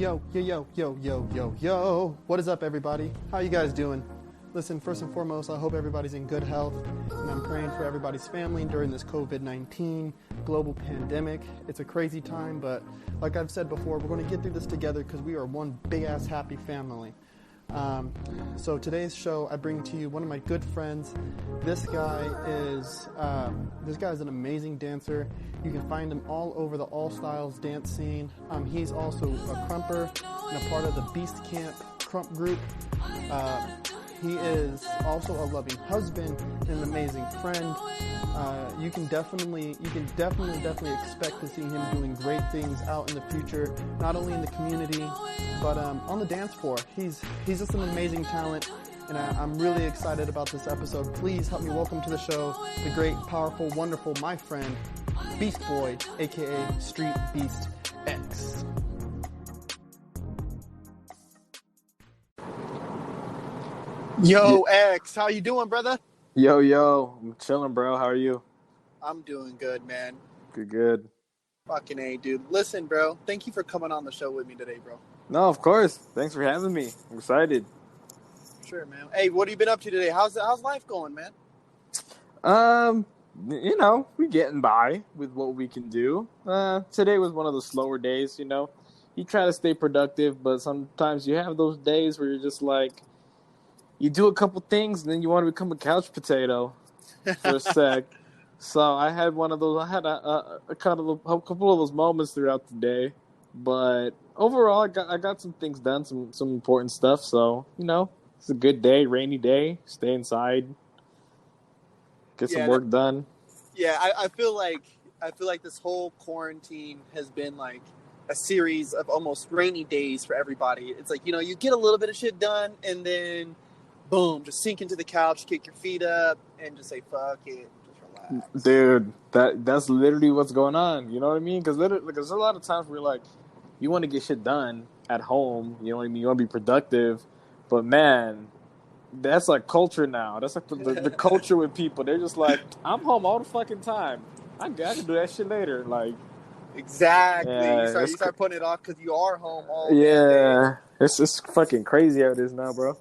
Yo, yo, yo, yo, yo, yo, yo. What is up, everybody? How you guys doing? Listen, first and foremost, I hope everybody's in good health, and I'm praying for everybody's family during this COVID-19 global pandemic. It's a crazy time, but like I've said before, we're going to get through this together because we are one big-ass happy family. So today's show, I bring to you one of my good friends. This guy is an amazing dancer. You can find him all over the All Styles dance scene. He's also a krumper and a part of the BeastCamp krump group. He is also a loving husband and an amazing friend. You can definitely expect to see him doing great things out in the future, not only in the community, but on the dance floor. He's just an amazing talent, and I'm really excited about this episode. Please help me welcome to the show the great, powerful, wonderful, my friend, Beastboi, aka Street Beast X. Yo, X, how you doing, brother? Yo, I'm chilling, bro. How are you? I'm doing good, man. Good. Fucking A, dude. Listen, bro, thank you for coming on the show with me today, bro. No, of course. Thanks for having me. I'm excited. Sure, man. Hey, what have you been up to today? How's life going, man? We getting by with what we can do. Today was one of the slower days, You try to stay productive, but sometimes you have those days where you're just like, you do a couple things and then you want to become a couch potato for a sec. So I had one of those. I had a couple of those moments throughout the day, but overall, I got some things done, some important stuff. So it's a good day, rainy day. Stay inside, get some work done. Yeah, I feel like this whole quarantine has been like a series of almost rainy days for everybody. It's like you get a little bit of shit done, and then boom, just sink into the couch, kick your feet up, and just say fuck it. Dude, that's literally what's going on. You know what I mean? Because there's a lot of times where like you want to get shit done at home. You know what I mean? You want to be productive, but man, that's like culture now. That's like the culture with people. They're just like, I'm home all the fucking time. I can do that shit later. Like exactly. Yeah, you start putting it off because you are home all day. It's just fucking crazy how it is now, bro.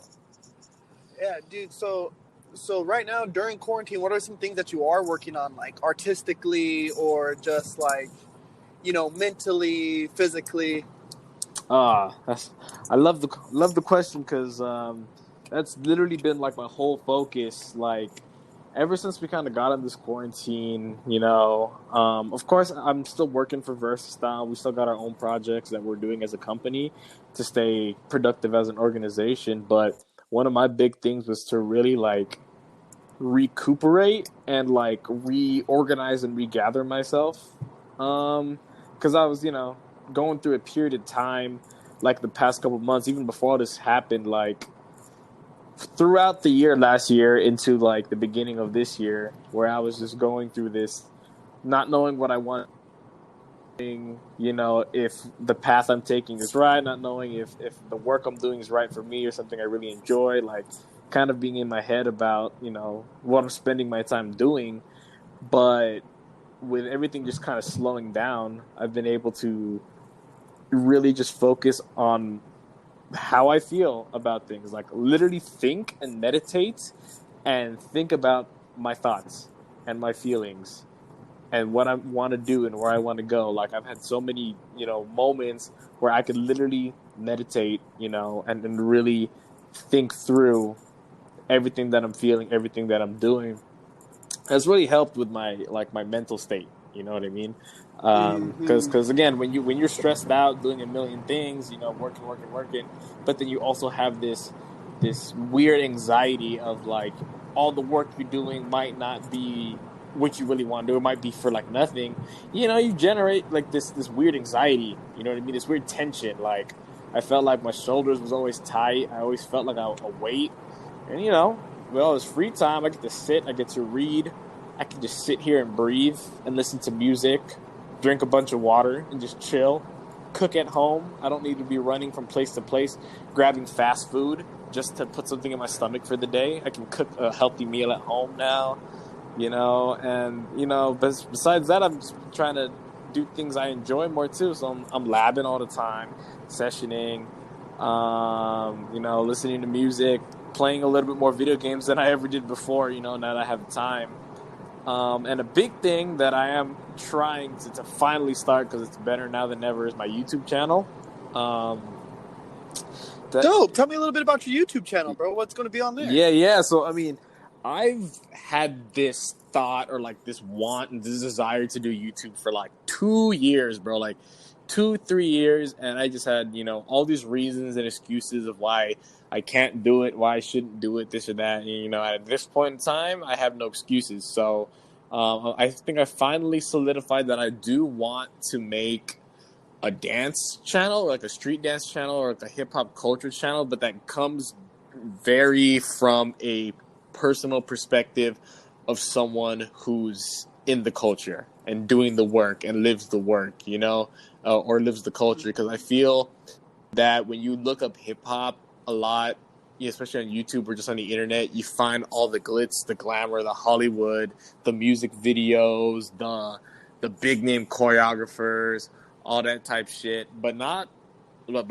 Yeah, dude. So right now during quarantine, what are some things that you are working on, like artistically or just like, mentally, physically? I love the question because that's literally been like my whole focus. Like ever since we kind of got on this quarantine, of course I'm still working for Versastyles. We still got our own projects that we're doing as a company to stay productive as an organization, but one of my big things was to really like recuperate and like reorganize and regather myself. Because I was, going through a period of time, like the past couple of months, even before this happened, like throughout the year last year into like the beginning of this year, where I was just going through this, not knowing what I want. If the path I'm taking is right, not knowing if the work I'm doing is right for me or something I really enjoy, like kind of being in my head about, what I'm spending my time doing. But with everything just kind of slowing down, I've been able to really just focus on how I feel about things, like literally think and meditate and think about my thoughts and my feelings and what I want to do and where I want to go. Like I've had so many, moments where I could literally meditate, and really think through everything that I'm feeling, everything that I'm doing. Has really helped with my mental state. You know what I mean? Because again, when you're stressed out doing a million things, working, but then you also have this weird anxiety of like all the work you're doing might not be what you really want to do. It might be for like nothing. You generate like this weird anxiety. You know what I mean? This weird tension. Like I felt like my shoulders was always tight. I always felt like a weight. And with all this free time, I get to sit. I get to read. I can just sit here and breathe and listen to music, drink a bunch of water, and just chill. Cook at home. I don't need to be running from place to place, grabbing fast food just to put something in my stomach for the day. I can cook a healthy meal at home now. But besides that, I'm just trying to do things I enjoy more too. So I'm labbing all the time, sessioning, listening to music, playing a little bit more video games than I ever did before, now that I have the time. And a big thing that I am trying to finally start, because it's better now than ever, is my YouTube channel. Dope. Tell me a little bit about your YouTube channel, bro. What's going to be on there? Yeah. So, I've had this thought or this want and this desire to do YouTube for 2 years, bro. 2-3 years. And I just had, all these reasons and excuses of why I can't do it, why I shouldn't do it, this or that. And, at this point in time, I have no excuses. So I think I finally solidified that I do want to make a dance channel, a street dance channel, or a hip hop culture channel, but that comes very from a personal perspective of someone who's in the culture and doing the work and lives the work, or lives the culture. Because I feel that when you look up hip hop a lot, especially on YouTube or just on the internet, you find all the glitz, the glamour, the Hollywood, the music videos, the big name choreographers, all that type shit. But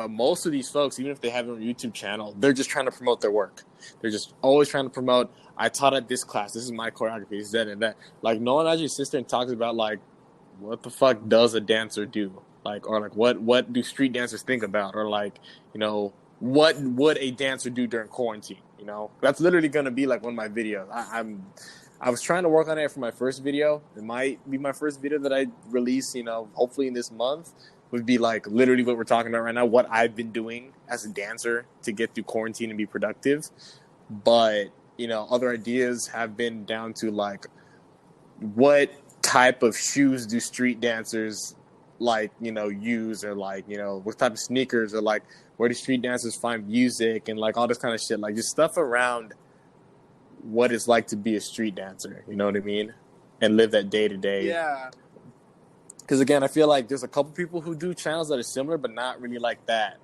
most of these folks, even if they have their own YouTube channel, they're just trying to promote their work. They're just always trying to promote, I taught at this class, this is my choreography, this, that, and that. No one actually sits there and talks about, what the fuck does a dancer do? Or what do street dancers think about? Or, what would a dancer do during quarantine? That's literally going to be, one of my videos. I was trying to work on it for my first video. It might be my first video that I release, hopefully in this month. Would be literally what we're talking about right now, what I've been doing as a dancer to get through quarantine and be productive. But, other ideas have been down to what type of shoes do street dancers use, or what type of sneakers, or where do street dancers find music, and all this kind of shit, just stuff around what it's like to be a street dancer, you know what I mean? And live that day to day. Yeah. Because again, I feel like there's a couple people who do channels that are similar, but not really like that.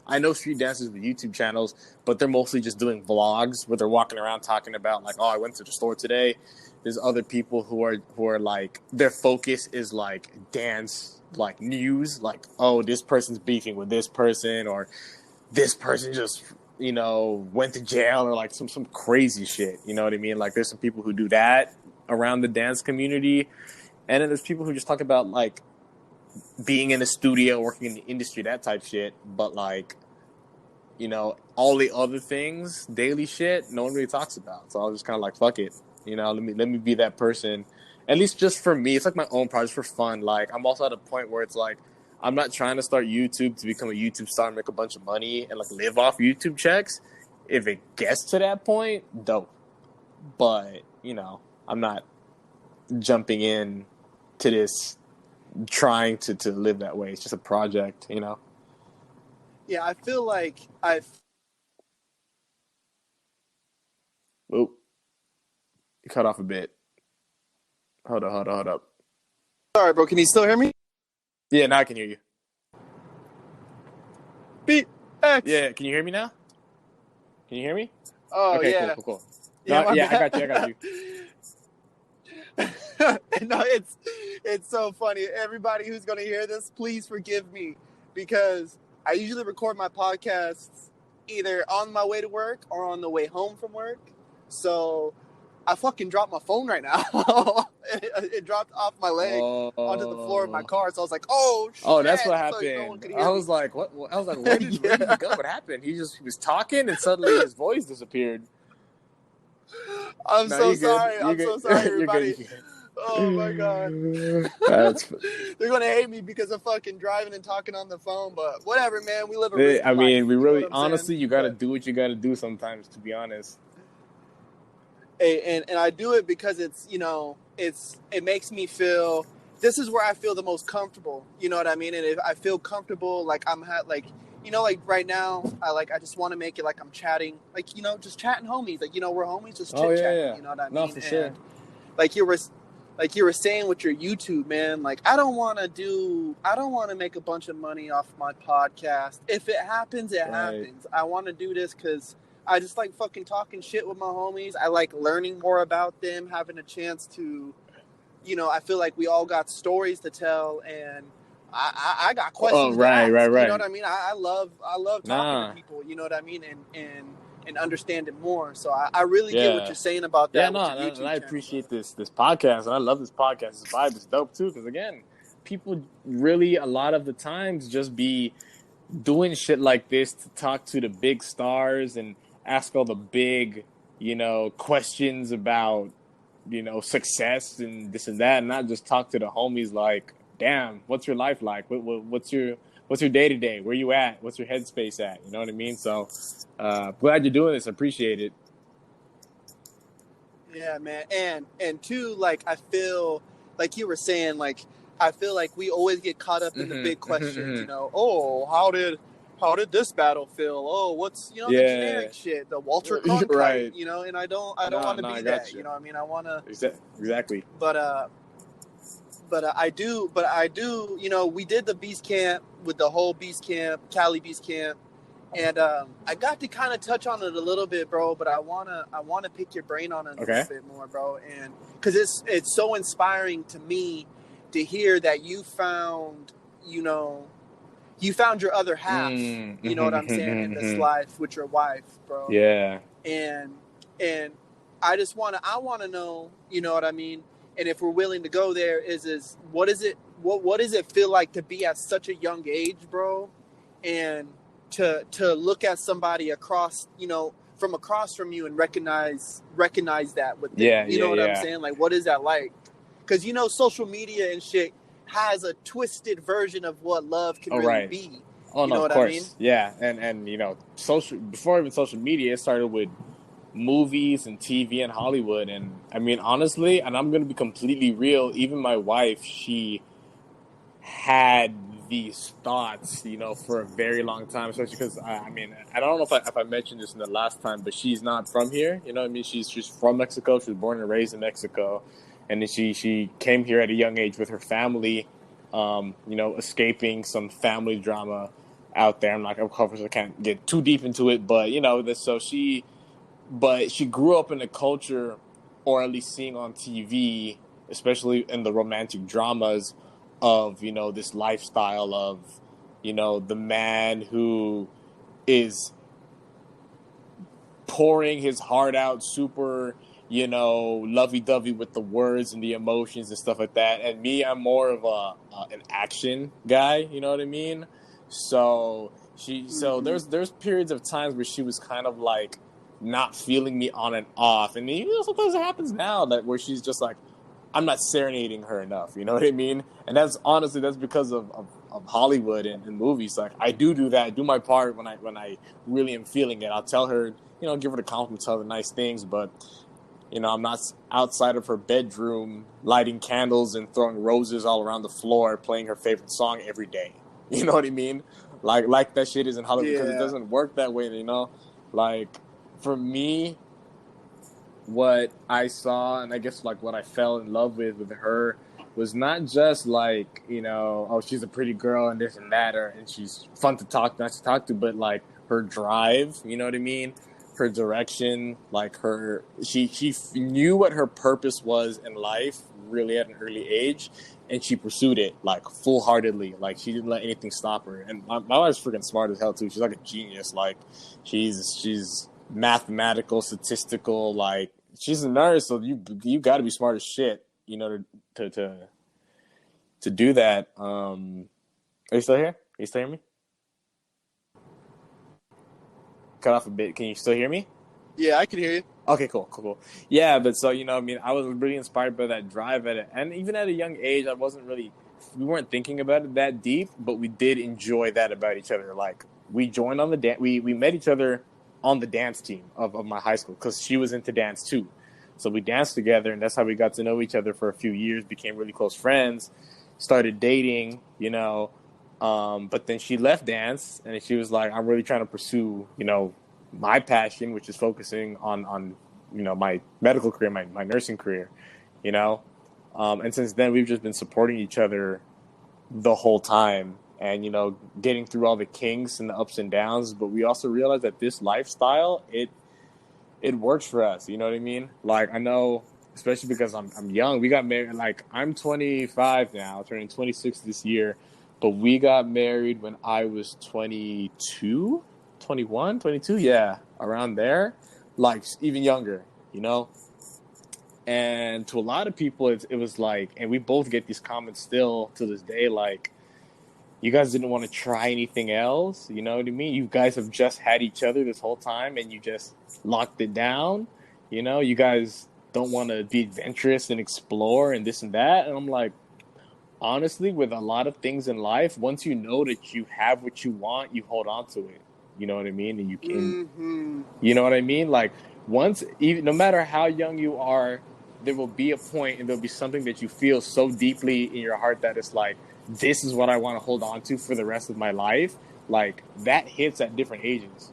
I know street dancers with YouTube channels, but they're mostly just doing vlogs where they're walking around talking about I went to the store today. There's other people who are their focus is dance, news, oh, this person's beefing with this person, or this person just went to jail, or some crazy shit. You know what I mean? There's some people who do that around the dance community. And then there's people who just talk about being in the studio, working in the industry, that type shit. But all the other things, daily shit, no one really talks about. So I was just kind of fuck it, let me be that person. At least just for me, it's my own project for fun. I'm also at a point where it's I'm not trying to start YouTube to become a YouTube star and make a bunch of money and live off YouTube checks. If it gets to that point, dope. But I'm not jumping in to this trying to live that way. It's just a project, Yeah, I feel like Oop. You cut off a bit. Hold up. Sorry, bro. Can you still hear me? Yeah, now I can hear you. BX. Yeah, can you hear me now? Can you hear me? Oh, okay, yeah. Cool. Yeah, I got you. No, it's so funny. Everybody who's going to hear this, please forgive me, because I usually record my podcasts either on my way to work or on the way home from work. So I fucking dropped my phone right now. It dropped off my leg onto the floor of my car. So I was like, oh, shit. Oh, that's what happened. So no one could hear I was me. like, what? I was like, where did he go? What happened? He was talking and suddenly his voice disappeared. I'm so sorry, everybody. You're good. Oh my god. They're gonna hate me because I'm fucking driving and talking on the phone, but whatever, man. We live a rich life. We really, honestly, you gotta do what you gotta do sometimes, to be honest. And I do it because it's it makes me feel, this is where I feel the most comfortable. You know what I mean? And if I feel comfortable, I'm right now, I just want to make it I'm chatting, just chatting homies, we're homies, just chit chatting. Yeah. You know what I mean? No, for sure. You were saying with your YouTube, man, I don't want to make a bunch of money off my podcast. If it happens, it happens. I want to do this because I just fucking talking shit with my homies. I like learning more about them, having a chance to I feel like we all got stories to tell, and I got Oh, questions to right, ask. You know right. what I mean? I love talking to Nah, people. You know what I mean? And understanding more. So I really get what yeah. you're saying about Yeah, that no, with your and YouTube I channel, appreciate brother. this podcast, and I love this podcast. This vibe is dope too, because again, people really a lot of the times just be doing shit like this to talk to the big stars and ask all the big, questions about, success and this and that, and not just talk to the homies like, damn, what's your life like? What's your day to day? Where you at? What's your headspace at? You know what I mean? So, glad you're doing this. Appreciate it. Yeah, man. And two, like I feel like you were saying, like I feel like we always get caught up in the big questions, oh, how did this battle feel? Oh, what's the Yeah, generic shit, the Walter Cronkite, right. and I don't No, want to no, I be got that, you. I mean, I want to, Exactly. but I do, we did the Beast Camp with the whole Beast Camp, Cali Beast Camp. And I got to kind of touch on it a little bit, bro. But I wanna pick your brain on it a little Okay. bit more, bro. And because it's so inspiring to me to hear that you found your other half. You know what I'm saying, in this life with your wife, bro. Yeah. And and I wanna know, you know what I mean. And if we're willing to go there, is what is it? What does it feel like to be at such a young age, bro? And to look at somebody across, from across from you and recognize that with them. Yeah, You yeah, know what I'm yeah. saying? Like, what is that like? Because social media and shit has a twisted version of what love can Oh, really right. be. Oh, You no, know of what I mean? course. Yeah. And social, before even social media, it started with movies and TV and Hollywood. And I mean, honestly, and I'm going to be completely real, even my wife, she had these thoughts, for a very long time, especially because I mean, I don't know if I mentioned this in the last time, but she's not from here. You know what I mean? She's from Mexico. She was born and raised in Mexico, and then she came here at a young age with her family. Escaping some family drama out there. I'm not, of course, I can't get too deep into it, but but she grew up in a culture, or at least seeing on TV, especially in the romantic dramas, of this lifestyle of the man who is pouring his heart out, super lovey-dovey with the words and the emotions and stuff like that. And me, I'm more of an action guy, you know what I mean? So there's periods of times where she was kind of like not feeling me on and off, and sometimes it happens now that where she's just like, I'm not serenading her enough. You know what I mean? And that's honestly, that's because of Hollywood and movies. Like, I do that. I do my part when I really am feeling it. I'll tell her, give her the compliments, tell her nice things, but I'm not outside of her bedroom lighting candles and throwing roses all around the floor, playing her favorite song every day. You know what I mean? Like that shit is in Hollywood, because it Yeah. doesn't work that way. Like, for me, what I saw, and I guess like what I fell in love with her, was not just like, oh, she's a pretty girl and this and that, and she's fun to talk, not to talk to, but like her drive, you know what I mean? Her direction, like she knew what her purpose was in life really at an early age, and she pursued it like full heartedly. Like, she didn't let anything stop her. And my wife's freaking smart as hell too. She's like a genius. Like, she's mathematical, statistical, like, she's a nurse, so you got to be smart as shit, to do that. Are you still here? Are you still hear me? Cut off a bit. Can you still hear me? Yeah, I can hear you. Okay, cool. Yeah, but so, I mean, I was really inspired by that drive at it. And even at a young age, we weren't thinking about it that deep, but we did enjoy that about each other. Like, we joined on we met each other on the dance team of my high school, because she was into dance too. So we danced together, and that's how we got to know each other for a few years, became really close friends, started dating, but then she left dance, and she was like, I'm really trying to pursue, my passion, which is focusing on my medical career, my nursing career, and since then we've just been supporting each other the whole time, and getting through all the kinks and the ups and downs. But we also realized that this lifestyle, it works for us. You know what I mean? Like, I know especially because I'm young. We got married, like, I'm 25 now, turning 26 this year, but we got married when I was 22, 21, 22, yeah, around there, like, even younger, you know? And to a lot of people, it was like, and we both get these comments still to this day, like, you guys didn't want to try anything else, you know what I mean? You guys have just had each other this whole time, and you just locked it down, you know? You guys don't want to be adventurous and explore and this and that. And I'm like, honestly, with a lot of things in life, once you know that you have what you want, you hold on to it. You know what I mean? And you can, you know what I mean? Like, once, even no matter how young you are, there will be a point and there'll be something that you feel so deeply in your heart that it's like, this is what I want to hold on to for the rest of my life. Like, that hits at different ages.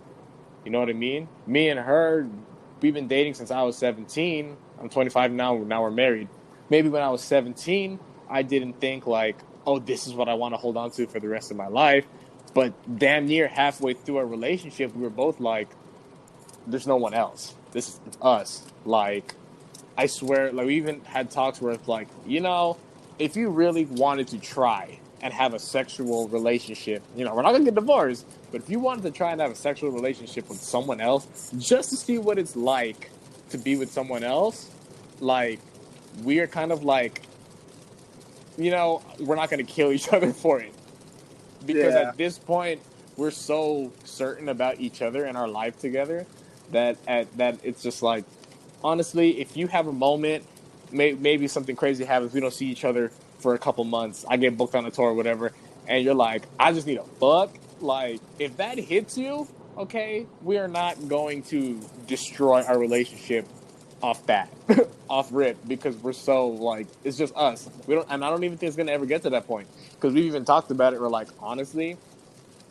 You know what I mean? Me and her, we've been dating since I was 17. I'm 25 now. Now we're married. Maybe when I was 17, I didn't think like, oh, this is what I want to hold on to for the rest of my life. But damn near halfway through our relationship, we were both like, there's no one else. It's us. Like, I swear, like, we even had talks where it's like, you know, if you really wanted to try and have a sexual relationship, you know, we're not going to get divorced, but if you wanted to try and have a sexual relationship with someone else, just to see what it's like to be with someone else, like, we are kind of like, you know, we're not going to kill each other for it. Because at this point, we're so certain about each other and our life together that it's just like, honestly, if you have a moment, maybe something crazy happens, we don't see each other for a couple months, I get booked on a tour or whatever, and you're like, I just need a fuck. Like, if that hits you, okay, we are not going to destroy our relationship off that, off rip, because we're so, like, it's just us. We don't, and I don't even think it's gonna ever get to that point, because we've even talked about it. We're like, honestly,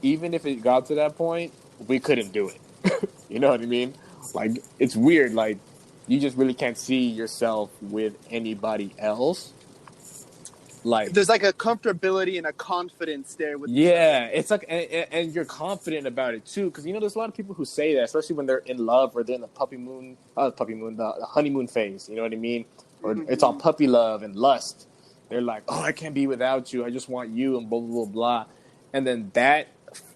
even if it got to that point, we couldn't do it. You know what I mean? Like, it's weird. Like, you just really can't see yourself with anybody else. Like, there's like a comfortability and a confidence there with each other. yeah, it's like, and you're confident about it too, because, you know, there's a lot of people who say that, especially when they're in love or they're in the the honeymoon phase. You know what I mean? Or it's all puppy love and lust. They're like, oh, I can't be without you. I just want you, and blah blah blah blah. And then that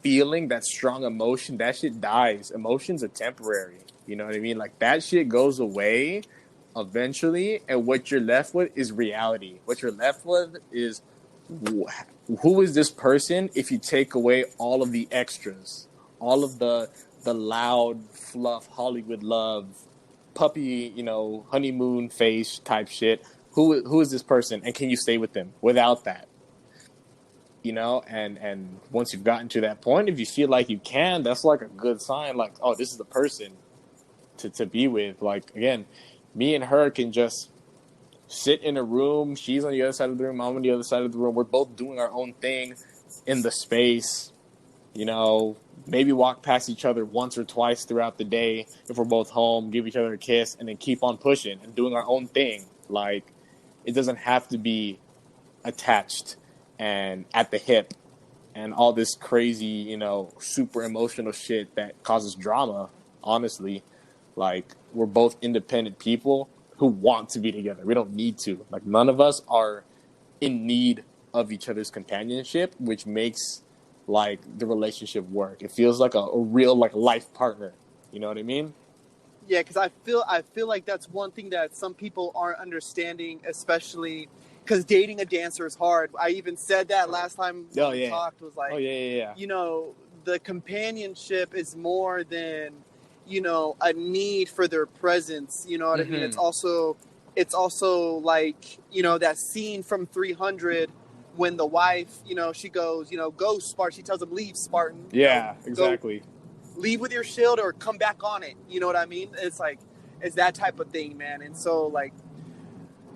feeling, that strong emotion, that shit dies. Emotions are temporary. You know what I mean? Like, that shit goes away eventually, and what you're left with is reality. What you're left with is, who is this person if you take away all of the extras, all of the loud fluff, Hollywood love, puppy, you know, honeymoon phase type shit. Who is this person, and can you stay with them without that? You know, and once you've gotten to that point, if you feel like you can, that's like a good sign. Like, oh, this is the person to be with. Like, again, me and her can just sit in a room. She's on the other side of the room. I'm on the other side of the room. We're both doing our own thing in the space. You know, maybe walk past each other once or twice throughout the day if we're both home, give each other a kiss, and then keep on pushing and doing our own thing. Like, it doesn't have to be attached and at the hip and all this crazy, you know, super emotional shit that causes drama, honestly. Like, we're both independent people who want to be together. We don't need to. Like, none of us are in need of each other's companionship, which makes, like, the relationship work. It feels like a real, like, life partner. You know what I mean? Yeah, because I feel like that's one thing that some people aren't understanding, especially because dating a dancer is hard. I even said that last time we talked, was like, you know, the companionship is more than, you know, a need for their presence. You know what I mean? It's also like, you know, that scene from 300 when the wife, you know, she goes, you know, go Spartan. She tells him, leave Spartan. Yeah, you know, exactly. Leave with your shield or come back on it. You know what I mean? It's like, it's that type of thing, man. And so, like,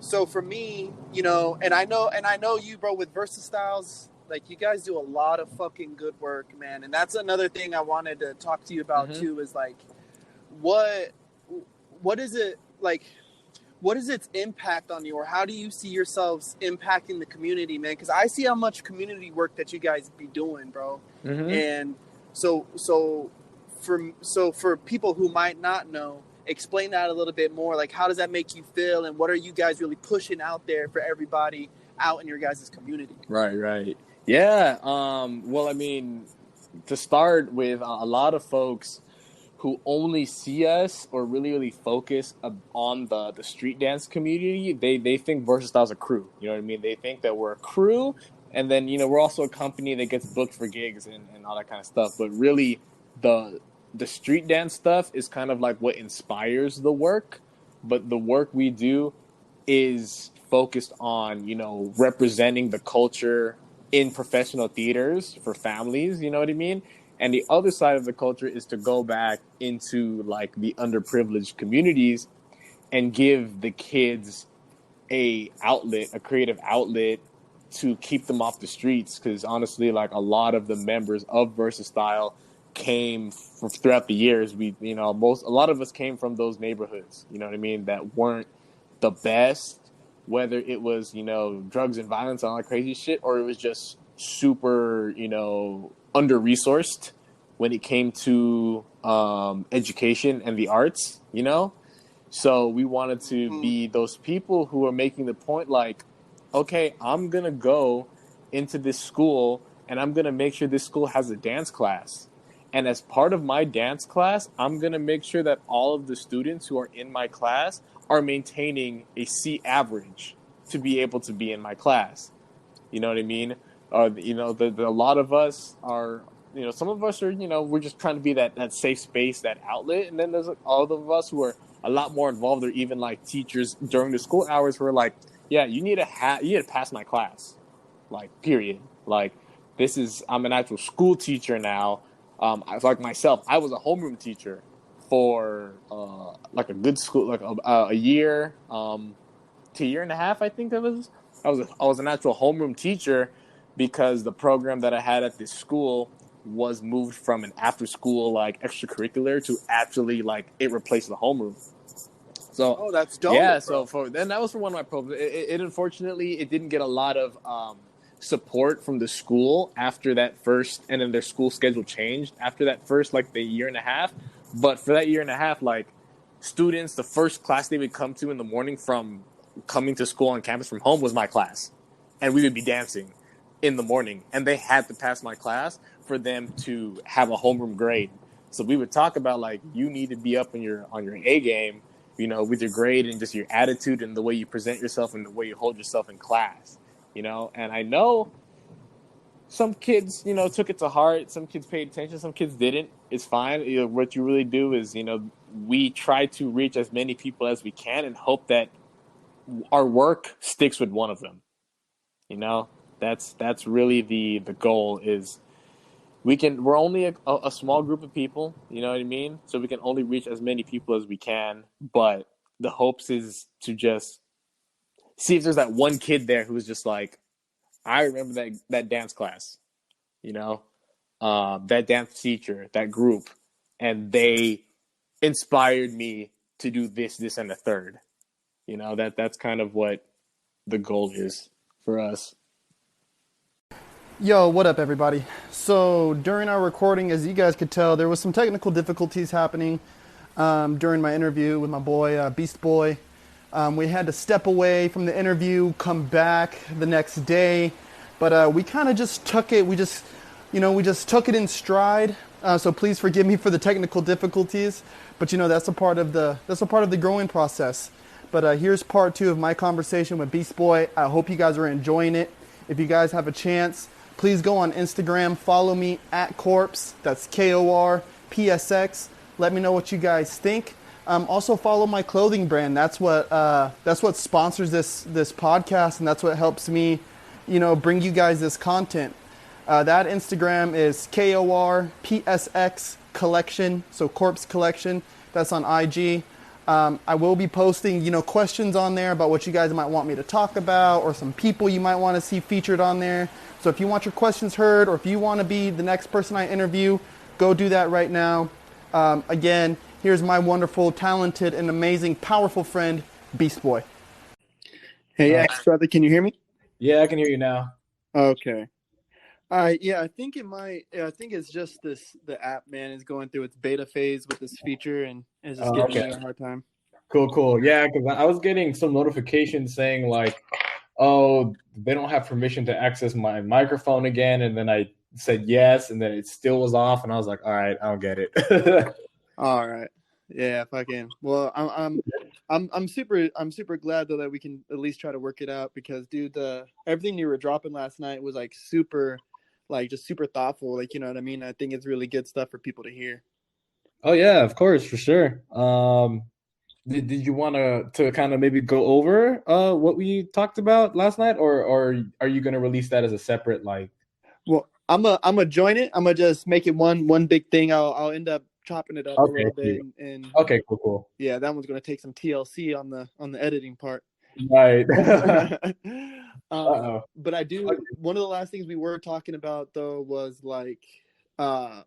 so for me, you know, and I know you, bro, with Versastyles, like, you guys do a lot of fucking good work, man. And that's another thing I wanted to talk to you about too, is like, what is it like? What is its impact on you, or how do you see yourselves impacting the community, man? Because I see how much community work that you guys be doing, bro. And so for people who might not know, explain that a little bit more. Like, how does that make you feel, and what are you guys really pushing out there for everybody out in your guys' community? Right. Yeah. Well, I mean, to start with, a lot of folks who only see us or really focus on the street dance community, they think Versastyles a crew. You know what I mean? They think that we're a crew, and then we're also a company that gets booked for gigs and all that kind of stuff. But really, the street dance stuff is kind of like what inspires the work. But the work we do is focused on representing the culture in professional theaters for families. You know what I mean? And the other side of the culture is to go back into like the underprivileged communities and give the kids a creative outlet to keep them off the streets. Because honestly, like a lot of the members of Versastyle came from throughout the years. A lot of us came from those neighborhoods. You know what I mean? That weren't the best, whether it was drugs and violence and all that crazy shit, or it was just super under-resourced when it came to education and the arts, So we wanted to be those people who are making the point like, okay, I'm going to go into this school and I'm going to make sure this school has a dance class. And as part of my dance class, I'm going to make sure that all of the students who are in my class are maintaining a C average to be able to be in my class. You know what I mean? A lot of us are, some of us are, we're just trying to be that safe space, that outlet. And then there's all of us who are a lot more involved, or even like teachers during the school hours who are like, yeah, you need to pass my class, like, period. Like, I'm an actual school teacher now. Like myself, I was a homeroom teacher for like a good school, like a year, to a year and a half, I think it was. I was an actual homeroom teacher because the program that I had at this school was moved from an after school like extracurricular to actually like it replaced the homeroom. So that's dope. Yeah, bro. so that was for one of my programs. It unfortunately it didn't get a lot of support from the school after that first, and then their school schedule changed after that first like the year and a half. But for that year and a half, like students, the first class they would come to in the morning from coming to school on campus from home was my class, and we would be dancing in the morning, and they had to pass my class for them to have a homeroom grade. So we would talk about like, you need to be up on your A game, with your grade and just your attitude and the way you present yourself and the way you hold yourself in class, And I know some kids, took it to heart. Some kids paid attention. Some kids didn't. It's fine. What you really do is, we try to reach as many people as we can and hope that our work sticks with one of them. That's really the goal is we're only a small group of people, you know what I mean? So we can only reach as many people as we can, but the hopes is to just see if there's that one kid there who's just like, I remember that dance class, that dance teacher, that group, and they inspired me to do this, and the third. That's kind of what the goal is for us. Yo, what up, everybody? So during our recording, as you guys could tell, there was some technical difficulties happening during my interview with my boy Beastboi. We had to step away from the interview, come back the next day, but we kind of just took it. We just took it in stride. So please forgive me for the technical difficulties, but that's a part of the growing process. But here's part 2 of my conversation with Beastboi. I hope you guys are enjoying it. If you guys have a chance, please go on Instagram, follow me at Korps. That's KORPSX. Let me know what you guys think. Also follow my clothing brand. That's what sponsors this podcast, and that's what helps me, bring you guys this content. That Instagram is KORPSX Collection, so Korps Collection. That's on IG. I will be posting, questions on there about what you guys might want me to talk about, or some people you might want to see featured on there. So if you want your questions heard, or if you want to be the next person I interview, go do that right now. Again, here's my wonderful, talented, and amazing, powerful friend, Beastboi. Hey, X brother, can you hear me? Yeah, I can hear you now. Okay. Yeah, I think it might. Yeah, I think it's just this. The app, man, is going through its beta phase with this feature, and it's just giving Okay, me a hard time. cool, cool. Yeah, because I was getting some notifications saying like, oh, they don't have permission to access my microphone again, and then I said yes, and then it still was off, and I was like, all right, I'll get it. All right. Yeah, fucking. Well, I'm super glad though that we can at least try to work it out because, dude, the everything you were dropping last night was like super, like just super thoughtful. Like, you know what I mean? I think it's really good stuff for people to hear. Oh yeah, of course, for sure. Did you want to kind of maybe go over what we talked about last night, or are you gonna release that as a separate like? Well, I'm a join it. I'm gonna just make it one big thing. I'll end up chopping it up a Okay, little bit, sweet. and Okay, cool, cool. yeah, that one's gonna take some TLC on the editing part. Right. Uh-oh. But I do. One of the last things we were talking about though was like, uh,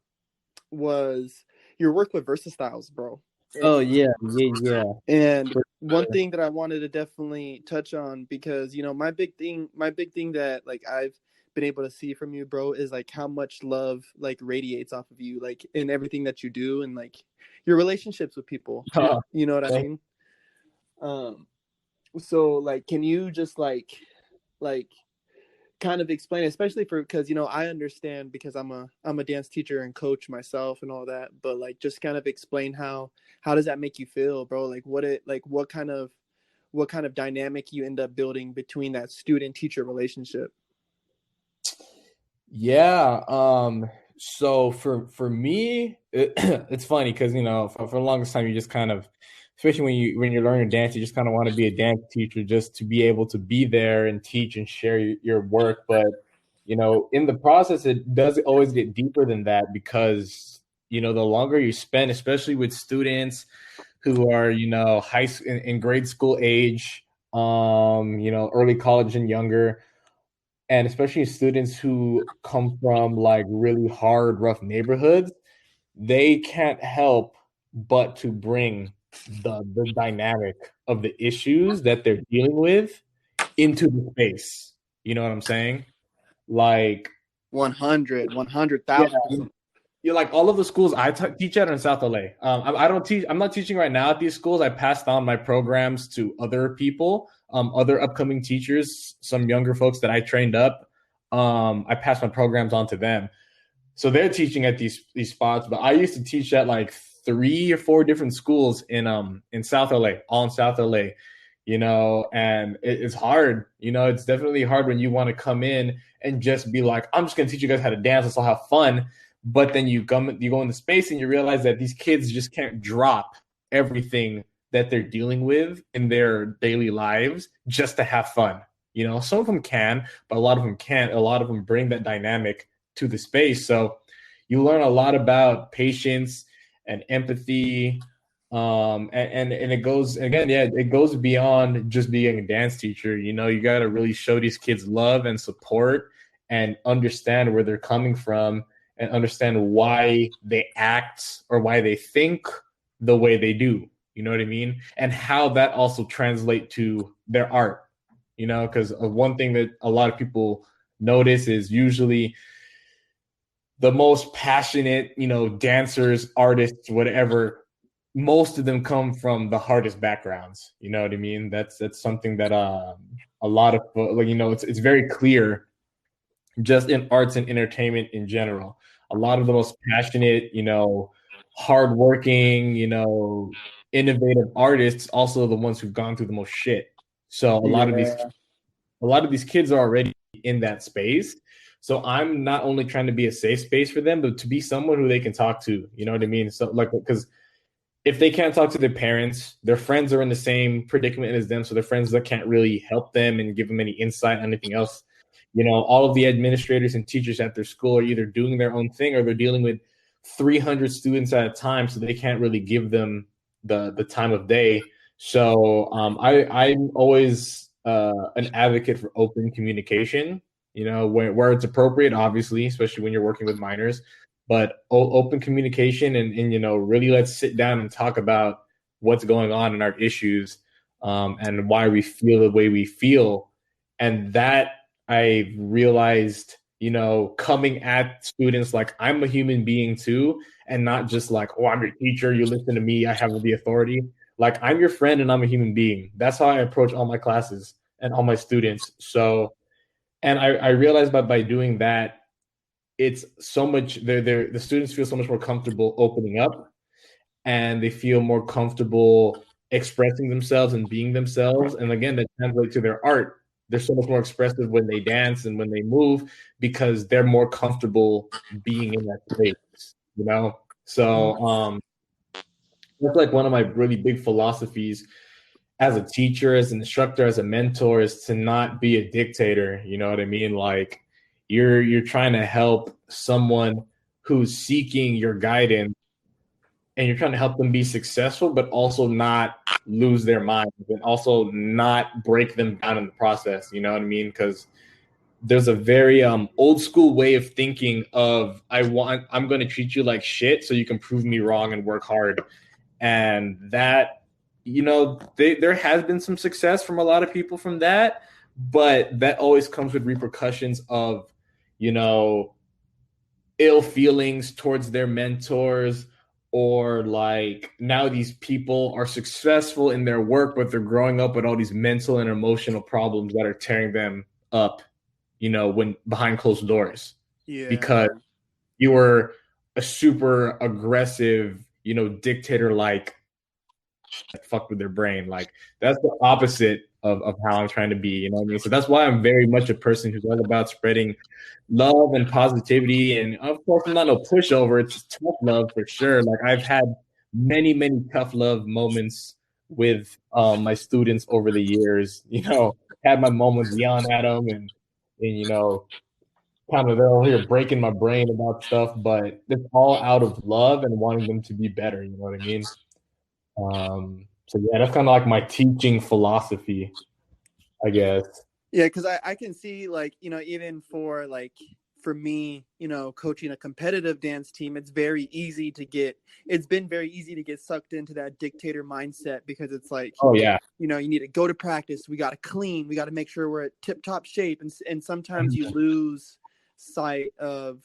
was your work with Versastyles, bro. Oh yeah, yeah, yeah. And For one sure. thing that I wanted to definitely touch on because my big thing that like I've been able to see from you, bro, is like how much love like radiates off of you, like in everything that you do and like your relationships with people. You know what I Thank mean? Um, so like, can you just like kind of explain, especially for because I understand because I'm a dance teacher and coach myself and all that, but like just kind of explain how does that make you feel, bro? Like what kind of dynamic you end up building between that student teacher relationship. Yeah. So for me, it's funny because for the longest time you just kind of, especially when you're learning dance, you just kind of want to be a dance teacher just to be able to be there and teach and share your work. But in the process, it does always get deeper than that because the longer you spend, especially with students who are in grade school age, early college and younger, and especially students who come from like really hard, rough neighborhoods, they can't help but to bring the dynamic of the issues that they're dealing with into the space. You know what I'm saying? Like, 100, yeah, 100,000%. you like all of the schools teach at in South LA. I don't teach. I'm not teaching right now at these schools. I passed on my programs to other people, other upcoming teachers, some younger folks that I trained up. I passed my programs on to them, so they're teaching at these spots. But I used to teach at like 3 or 4 different schools in South LA, all in South LA. And it's hard. It's definitely hard when you want to come in and just be like, I'm just gonna teach you guys how to dance. Let's all have fun. But then you go into space and you realize that these kids just can't drop everything that they're dealing with in their daily lives just to have fun. Some of them can, but a lot of them can't. A lot of them bring that dynamic to the space. So you learn a lot about patience and empathy. And it goes again, yeah, it goes beyond just being a dance teacher. You got to really show these kids love and support and understand where they're coming from and understand why they act or why they think the way they do. You know what I mean? And how that also translate to their art. Because one thing that a lot of people notice is usually the most passionate, dancers, artists, whatever, most of them come from the hardest backgrounds. You know what I mean? That's something that a lot of like it's very clear just in arts and entertainment in general. A lot of the most passionate, hardworking, innovative artists, also the ones who've gone through the most shit. So Yeah. a lot of these kids are already in that space. So I'm not only trying to be a safe space for them, but to be someone who they can talk to. You know what I mean? So like, because if they can't talk to their parents, their friends are in the same predicament as them. So their friends that can't really help them and give them any insight on anything else. All of the administrators and teachers at their school are either doing their own thing or they're dealing with 300 students at a time. So they can't really give them the time of day. So I'm always an advocate for open communication, where it's appropriate, obviously, especially when you're working with minors, but open communication and really let's sit down and talk about what's going on in our issues, and why we feel the way we feel. And that I realized coming at students like I'm a human being too, and not just like, oh, I'm your teacher, you listen to me, I have the authority. Like, I'm your friend and I'm a human being. That's how I approach all my classes and all my students. So, and I realized by doing that, it's so much, the students feel so much more comfortable opening up, and they feel more comfortable expressing themselves and being themselves. And again, that translates to their art. They're so much more expressive when they dance and when they move, because they're more comfortable being in that space. So that's like one of my really big philosophies as a teacher, as an instructor, as a mentor, is to not be a dictator. You know what I mean? Like, you're trying to help someone who's seeking your guidance, and you're trying to help them be successful, but also not lose their minds, and also not break them down in the process. You know what I mean? Because there's a very old school way of thinking of, I'm going to treat you like shit so you can prove me wrong and work hard. And that, there has been some success from a lot of people from that, but that always comes with repercussions of, you know, ill feelings towards their mentors, or like, now these people are successful in their work, but they're growing up with all these mental and emotional problems that are tearing them up, when behind closed doors, Yeah. because you were a super aggressive, dictator, like, fuck with their brain. Like, that's the opposite of how I'm trying to be. You know what I mean? So that's why I'm very much a person who's all about spreading love and positivity. And of course, I'm not no pushover. It's tough love for sure. Like, I've had many, many tough love moments with my students over the years. Had my moments yelling at them, and kind of they'll hear breaking my brain about stuff, but it's all out of love and wanting them to be better. You know what I mean? So yeah, that's kind of like my teaching philosophy, I guess. Yeah, because I can see, like, even for me, coaching a competitive dance team, it's been very easy to get sucked into that dictator mindset, because it's like, Oh yeah. you need to go to practice, we got to clean, we got to make sure we're at tip top shape, and sometimes you lose sight of,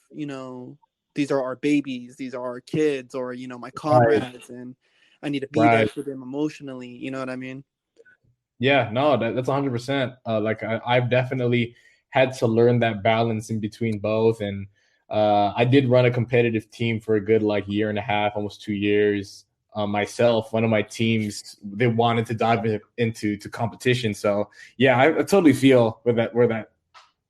these are our babies, these are our kids, or my Right, comrades, and I need to be there right. for them emotionally. You know what I mean? Yeah, no, that's 100%. Like, I've definitely had to learn that balance in between both. And I did run a competitive team for a good like year and a half, almost 2 years. Myself, one of my teams, they wanted to dive into competition. So yeah, I totally feel where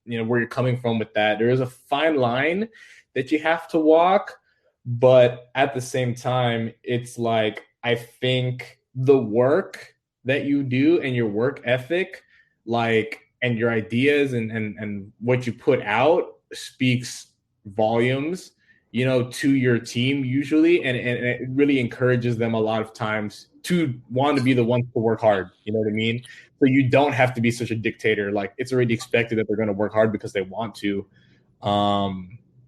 you're coming from with that. There is a fine line that you have to walk, but at the same time, it's like, I think the work that you do and your work ethic, like, and your ideas and what you put out speaks volumes, to your team usually, and it really encourages them a lot of times to want to be the ones to work hard. You know what I mean? So you don't have to be such a dictator. Like, it's already expected that they're going to work hard because they want to.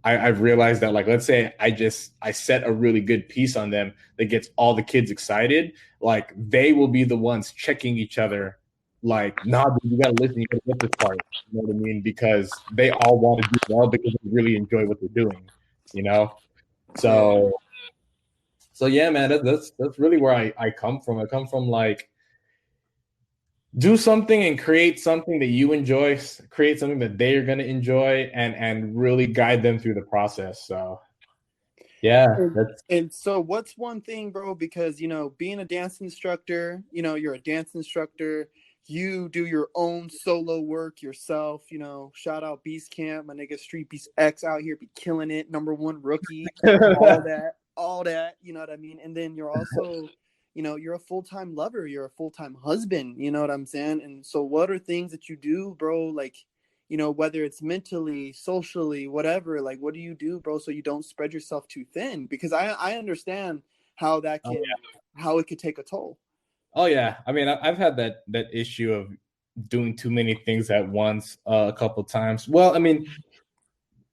I've realized that, like, let's say I set a really good piece on them that gets all the kids excited. Like, they will be the ones checking each other. Like, nah, dude, you gotta listen, you gotta get this part. You know what I mean? Because they all want to do well because they really enjoy what they're doing. You know. Yeah. So yeah, man, that's really where I come from. I come from, like, do something and create something that you enjoy, create something that they are going to enjoy, and really guide them through the process. So yeah, And, that's and so what's one thing, bro? Because, being a dance instructor, you're a dance instructor, you do your own solo work yourself, shout out BeastCamp, my nigga Street Beast X out here be killing it, #1 rookie, all that, you know what I mean? And then you're also, you're a full-time lover, you're a full-time husband, you know what I'm saying? And so what are things that you do, bro? Like, whether it's mentally, socially, whatever, like, what do you do, bro, so you don't spread yourself too thin? Because I understand how oh, how it could take a toll. oh yeah. I mean, I've had that issue of doing too many things at once a couple times. Well, I mean,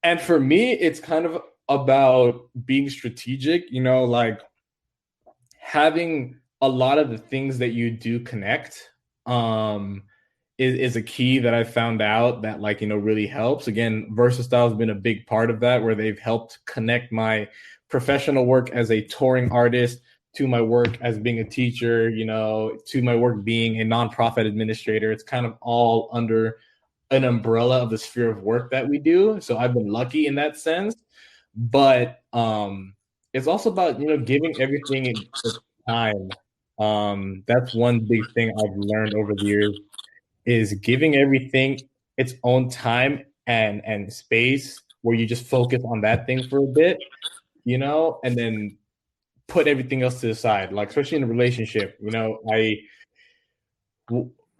and for me, it's kind of about being strategic. Like, having a lot of the things that you do connect. Um, is a key that I found out that like, really helps. Again, Versatile has been a big part of that, where they've helped connect my professional work as a touring artist to my work as being a teacher, to my work being a nonprofit administrator. It's kind of all under an umbrella of the sphere of work that we do. So I've been lucky in that sense. But it's also about, giving everything its time. That's one big thing I've learned over the years, is giving everything its own time and space, where you just focus on that thing for a bit, and then put everything else to the side. Like, especially in a relationship, when I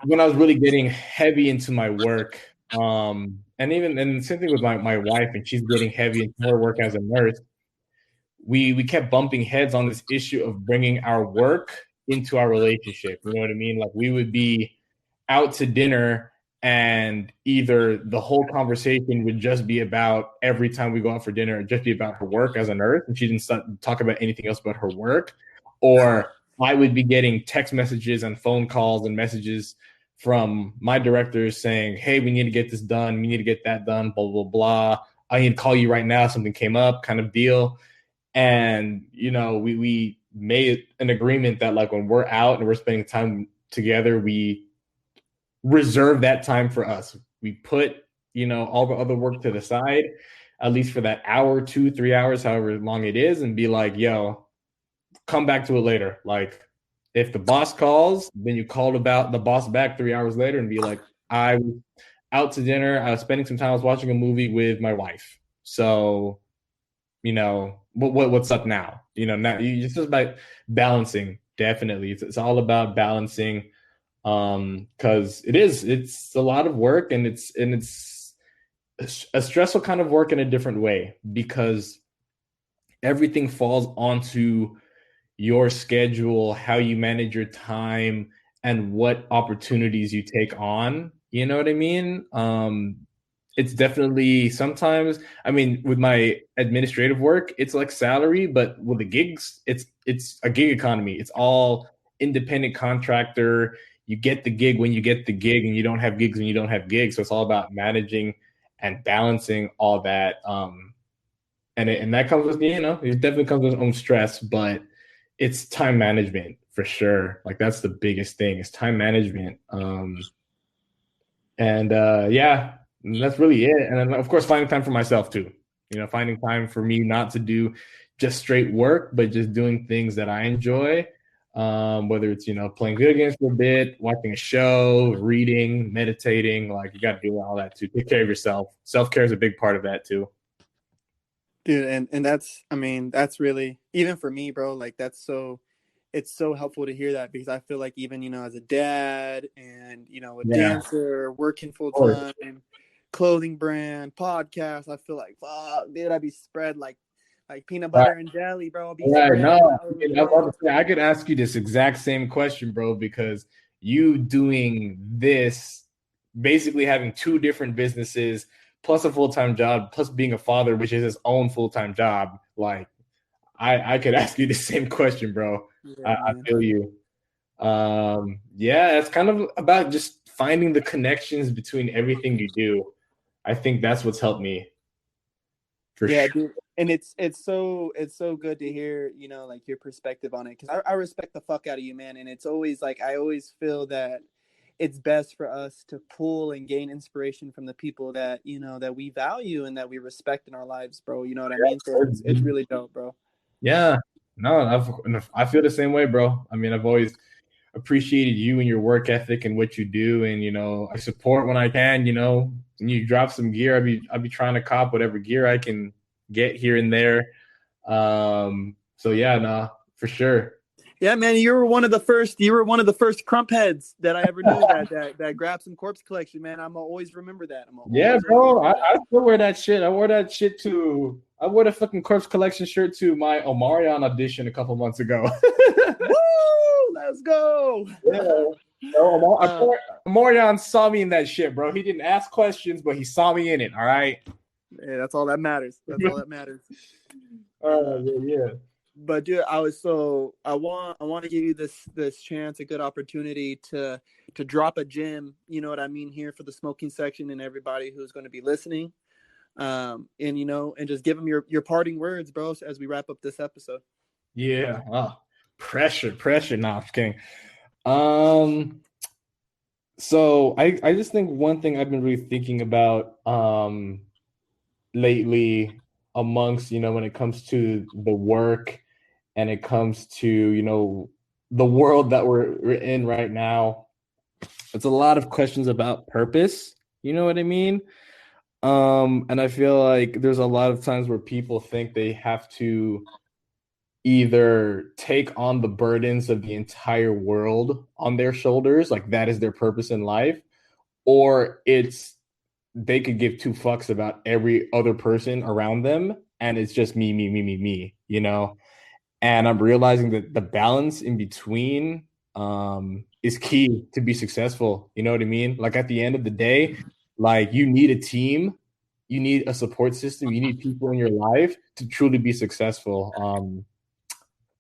was really getting heavy into my work, and same thing with my wife, and she's getting heavy into her work as a nurse. We kept bumping heads on this issue of bringing our work into our relationship. You know what I mean? Like, we would be out to dinner, and either the whole conversation would just be about, every time we go out for dinner, it'd just be about her work as a nurse, and she didn't talk about anything else but her work. Or I would be getting text messages and phone calls and messages from my directors saying, hey, we need to get this done. We need to get that done, blah, blah, blah. I need to call you right now. Something came up, kind of deal. And, we made an agreement that, like, when we're out and we're spending time together, we reserve that time for us. We put, all the other work to the side, at least for that hour, 2-3 hours, however long it is, and be like, yo, come back to it later. Like, if the boss calls, then you call about the boss back 3 hours later and be like, I was out to dinner. I was spending some time. I was watching a movie with my wife. So, what's up now? Now it's just about balancing. Definitely. It's all about balancing. Cause it's a lot of work, and it's a stressful kind of work in a different way, because everything falls onto your schedule, how you manage your time, and what opportunities you take on. You know what I mean? It's definitely sometimes, with my administrative work, it's like salary, but with the gigs, it's a gig economy. It's all independent contractor. You get the gig when you get the gig, and you don't have gigs when you don't have gigs. So it's all about managing and balancing all that. And that comes with, it definitely comes with its own stress, but it's time management for sure. Like, that's the biggest thing, is time management. Yeah, that's really it. And then, of course, finding time for myself too. Finding time for me not to do just straight work, but just doing things that I enjoy. Whether it's, playing video games for a bit, watching a show, reading, meditating. Like, you got to do all that too. Take care of yourself. Self-care is a big part of that too. Dude, and that's really, even for me, bro, like, it's so helpful to hear that, because I feel like, even, as a dad and, a dancer, working full time, clothing brand, podcast, I feel like, fuck, dude, I'd be spread like peanut butter and jelly, bro. I'd be spread. No, I could ask you this exact same question, bro, because you doing this, basically having 2 different businesses, plus a full-time job, plus being a father, which is his own full-time job. Like, I could ask you the same question, bro. Yeah, I feel you. It's kind of about just finding the connections between everything you do. I think that's what's helped me. For sure. Dude. And it's so good to hear, like, your perspective on it, because I respect the fuck out of you, man. And it's always like, I always feel that it's best for us to pull and gain inspiration from the people that, that we value and that we respect in our lives, bro. You know what I mean? So it's really dope, bro. Yeah. No, I feel the same way, bro. I've always appreciated you and your work ethic and what you do. And, I support when I can, when you drop some gear, I'll be trying to cop whatever gear I can get here and there. So yeah, nah, for sure. Yeah, man, you were one of the first krump heads that I ever knew that grabbed some corpse collection, man. I'm always remember that. Bro, I still wear that shit. I wore that shit to. I wore the fucking corpse collection shirt to my Omarion audition a couple months ago. Woo! Let's go. Yeah. Omarion saw me in that shit, bro. He didn't ask questions, but he saw me in it. All right. Yeah, that's all that matters. That's all that matters. Yeah. But dude, I want to give you this chance, a good opportunity to drop a gem. You know what I mean here for the smoking section and everybody who's going to be listening. And and just give them your parting words, bro, as we wrap up this episode. Yeah. Oh, pressure. Nah, I'm kidding. So I just think one thing I've been really thinking about lately amongst, when it comes to the work and it comes to, the world that we're in right now, it's a lot of questions about purpose. You know what I mean? And I feel like there's a lot of times where people think they have to either take on the burdens of the entire world on their shoulders, like that is their purpose in life, or it's they could give two fucks about every other person around them and it's just me. And I'm realizing that the balance in between is key to be successful. You know what I mean? Like at the end of the day, like you need a team, you need a support system, you need people in your life to truly be successful.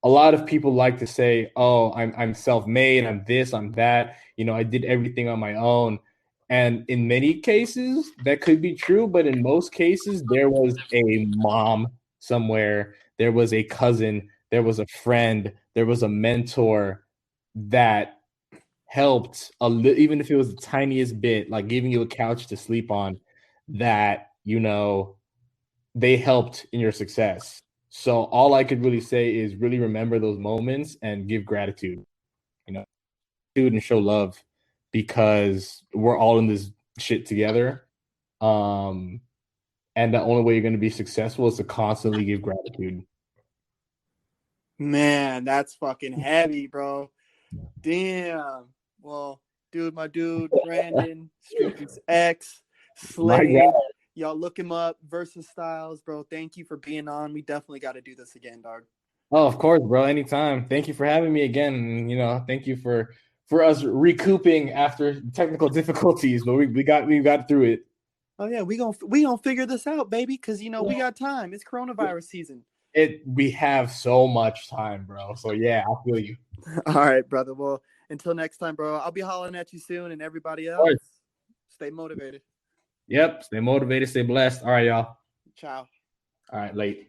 A lot of people like to say, "Oh, I'm self-made, I'm this, I'm that. I did everything on my own." And in many cases, that could be true, but in most cases, there was a mom somewhere, there was a cousin, there was a friend, there was a mentor that helped even if it was the tiniest bit, like giving you a couch to sleep on, that they helped in your success. So all I could really say is really remember those moments and give gratitude, you know, and show love, because we're all in this shit together. And the only way you're going to be successful is to constantly give gratitude. Man, that's fucking heavy, bro. Damn. Well, my dude, Brandon, Streets X, My Slade. God. Y'all look him up. Versastyles, bro. Thank you for being on. We definitely got to do this again, dog. Oh, of course, bro. Anytime. Thank you for having me again. Thank you for us recouping after technical difficulties, but we got through it. Oh yeah, we gonna figure this out, baby, because we got time. It's coronavirus season. We have so much time, bro. So yeah, I feel you. All right, brother. Well, until next time, bro. I'll be hollering at you soon, and everybody else, stay motivated. Yep. Stay motivated. Stay blessed. All right, y'all. Ciao. All right, late.